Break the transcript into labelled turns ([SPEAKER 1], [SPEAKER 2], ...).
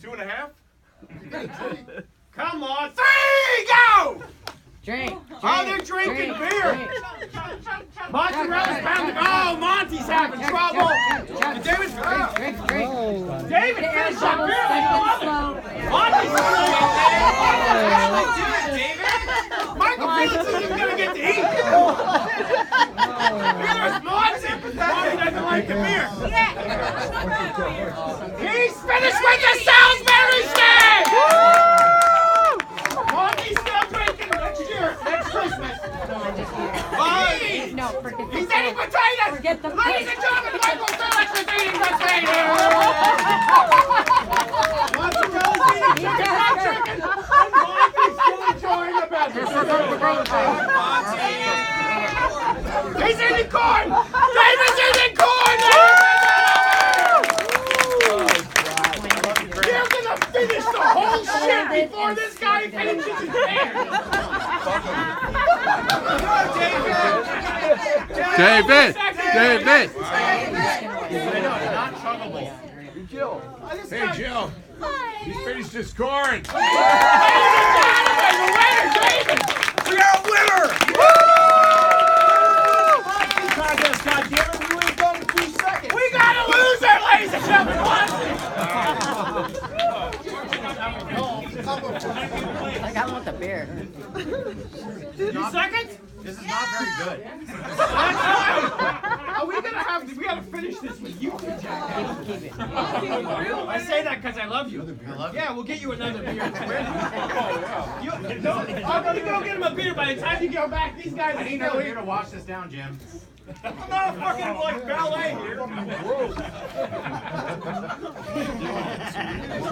[SPEAKER 1] 2.5?
[SPEAKER 2] Come on, 3, go!
[SPEAKER 3] Drink.
[SPEAKER 2] Oh, they're drinking beer. Mozzarella's pounding. Oh, Monty's having trouble. David's
[SPEAKER 3] Drink.
[SPEAKER 2] David finished that beer. Monty's Michael Felix isn't gonna get to eat. Here's Monty. Monty doesn't like the beer. He's finished with the Salisbury steak. Monty's still drinking next year, next Christmas.
[SPEAKER 3] No, forget
[SPEAKER 2] He's eating potatoes!
[SPEAKER 3] Forget the
[SPEAKER 2] Ladies and gentlemen, Michael Felix is eating potatoes! Mozzarella's eating chicken, and Monty's still enjoying the beverage. He's eating corn! David's eating corn! You're gonna finish the whole shit before this guy finishes his beer!
[SPEAKER 4] David! David!
[SPEAKER 1] I know, not chuggable. Hey, Jill. Hey, Jill. He finished his corn.
[SPEAKER 2] The winner, David!
[SPEAKER 1] We got a winner!
[SPEAKER 2] We got a loser, ladies and gentlemen!
[SPEAKER 3] I got one with the beer.
[SPEAKER 2] 2 seconds?
[SPEAKER 1] This is not very good.
[SPEAKER 2] Are we gonna have to? We gotta finish this with you, Jackie.
[SPEAKER 3] Keep it.
[SPEAKER 2] I say that because I love you. Yeah, we'll get you another beer. Oh yeah. I'm gonna go get him a beer. By the time you go back, these guys.
[SPEAKER 1] I need another beer to wash this down, Jim.
[SPEAKER 2] I'm not fucking like ballet here.